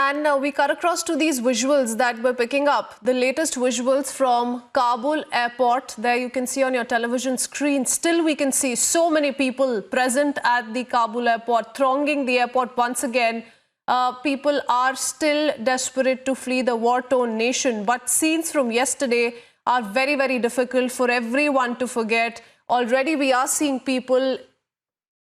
And we cut across to these visuals that we're picking up. The latest visuals from Kabul airport. There you can see on your television screen. Still we can see so many people present at the Kabul airport, thronging the airport once again. People are still desperate to flee the war-torn nation. But scenes from yesterday are very, very difficult for everyone to forget. Already we are seeing people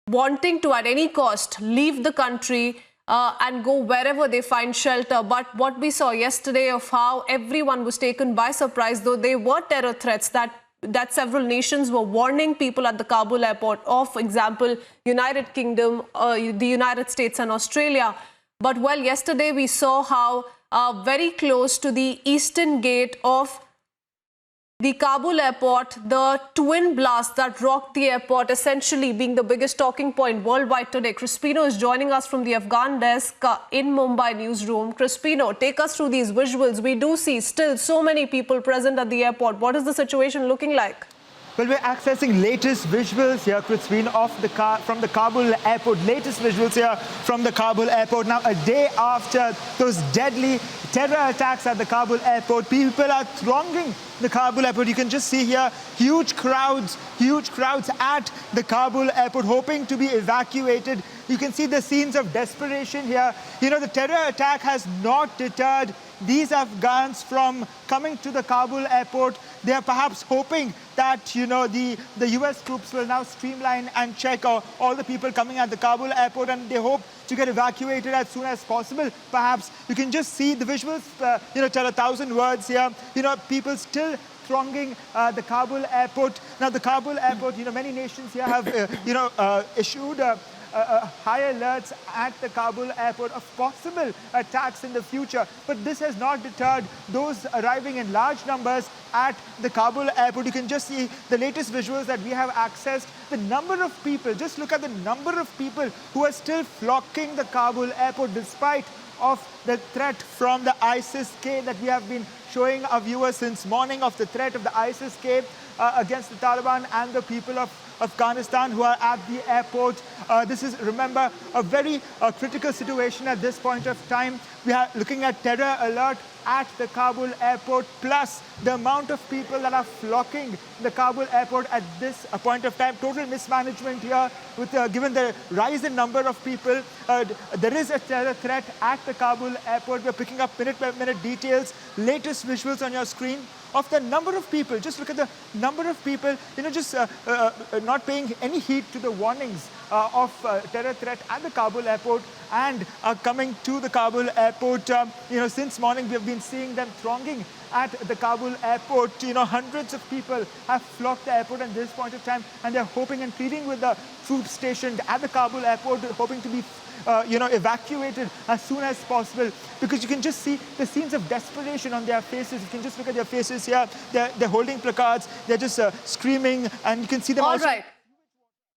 wanting to, at any cost, leave the country and go wherever they find shelter. But what we saw yesterday of how everyone was taken by surprise, though they were terror threats that several nations were warning people at the Kabul airport of, for example, United Kingdom, the United States and Australia. But well, yesterday we saw how very close to the eastern gate of the Kabul airport, the twin blast that rocked the airport, essentially being the biggest talking point worldwide today. Crispino is joining us from the Afghan desk in Mumbai newsroom. Crispino, take us through these visuals. We do see still so many people present at the airport. What is the situation looking like? Well, we're accessing latest visuals here, Crispino, from the Kabul airport. Latest visuals here from the Kabul airport. Now, a day after those deadly terror attacks at the Kabul airport, people are thronging the Kabul airport. You can just see here huge crowds at the Kabul airport hoping to be evacuated. You can see the scenes of desperation here. You know, the terror attack has not deterred these Afghans from coming to the Kabul airport. They are perhaps hoping that, you know, the US troops will now streamline and check all the people coming at the Kabul airport, and they hope to get evacuated as soon as possible. Perhaps you can just see the visuals, tell 1,000 words here. You know, people still thronging the Kabul airport. Now, the Kabul airport, many nations here have, issued high alerts at the Kabul airport of possible attacks in the future. But this has not deterred those arriving in large numbers at the Kabul airport. You can just see the latest visuals that we have accessed. The number of people, just look at the number of people who are still flocking the Kabul airport despite of the threat from the ISIS-K that we have been showing our viewers since morning, of the threat of the ISIS-K against the Taliban and the people of Afghanistan who are at the airport. This is, remember, a very critical situation at this point of time. We are looking at terror alert at the Kabul airport, plus the amount of people that are flocking the Kabul airport at this point of time. Total mismanagement here, with given the rise in number of people. There is a terror threat at the Kabul airport. We're picking up minute-by-minute details, latest visuals on your screen of the number of people. Just look at the number of people, just not paying any heed to the warnings of terror threat at the Kabul airport and coming to the Kabul airport. Since morning we have been seeing them thronging at the Kabul airport. Hundreds of people have flocked the airport at this point of time, and they're hoping and pleading with the troops stationed at the Kabul airport, hoping to be evacuated as soon as possible, because you can just see the scenes of desperation on their faces. You can just look at their faces here. They're holding placards. They're just screaming, and you can see them All right.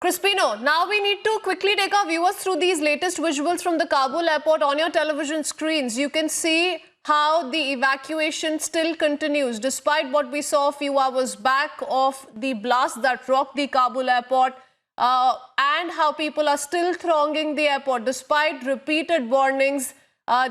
Crispino, now we need to quickly take our viewers through these latest visuals from the Kabul airport. On your television screens, you can see how the evacuation still continues, despite what we saw a few hours back of the blast that rocked the Kabul airport, and how people are still thronging the airport despite repeated warnings.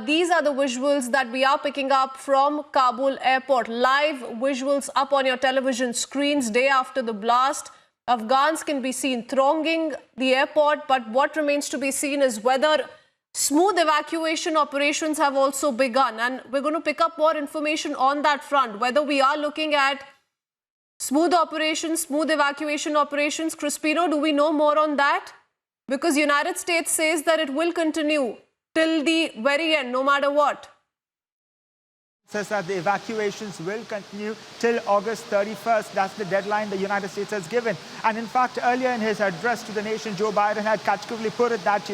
These are the visuals that we are picking up from Kabul airport. Live visuals up on your television screens day after the blast. Afghans can be seen thronging the airport, but what remains to be seen is whether smooth evacuation operations have also begun. And we're going to pick up more information on that front, whether we are looking at smooth operations, smooth evacuation operations. Crispino, do we know more on that? Because United States says that it will continue till the very end, no matter what. Says that the evacuations will continue till August 31st. That's the deadline the United States has given. And in fact, earlier in his address to the nation, Joe Biden had categorically put it that,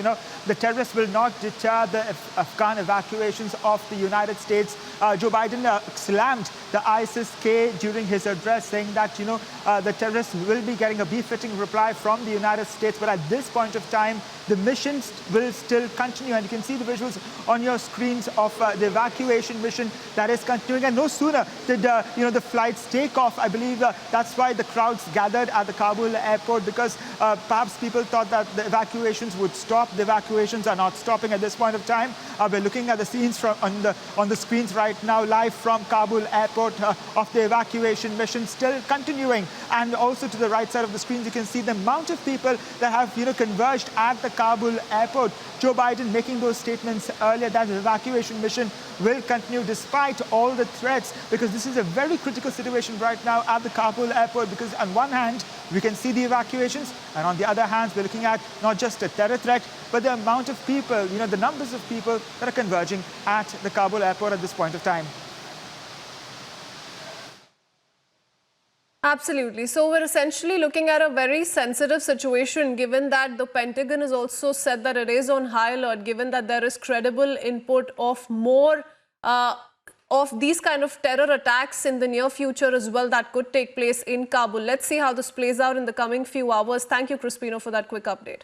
the terrorists will not deter the Afghan evacuations of the United States. Joe Biden slammed the ISIS-K during his address, saying that, the terrorists will be getting a befitting reply from the United States. But at this point of time, the missions will still continue. And you can see the visuals on your screens of the evacuation mission that that is continuing. And no sooner did the flights take off. I believe that's why the crowds gathered at the Kabul airport, because perhaps people thought that the evacuations would stop. The evacuations are not stopping at this point of time. We're looking at the scenes on the screens right now, live from Kabul airport, of the evacuation mission still continuing. And also to the right side of the screens, you can see the amount of people that have converged at the Kabul airport. Joe Biden making those statements earlier that the evacuation mission will continue despite all the threats, because this is a very critical situation right now at the Kabul airport, because on one hand we can see the evacuations, and on the other hand we're looking at not just a terror threat, but the amount of people, the numbers of people that are converging at the Kabul airport at this point of time. Absolutely. So we're essentially looking at a very sensitive situation, given that the Pentagon has also said that it is on high alert, given that there is credible input of more of these kind of terror attacks in the near future as well that could take place in Kabul. Let's see how this plays out in the coming few hours. Thank you, Crispino, for that quick update.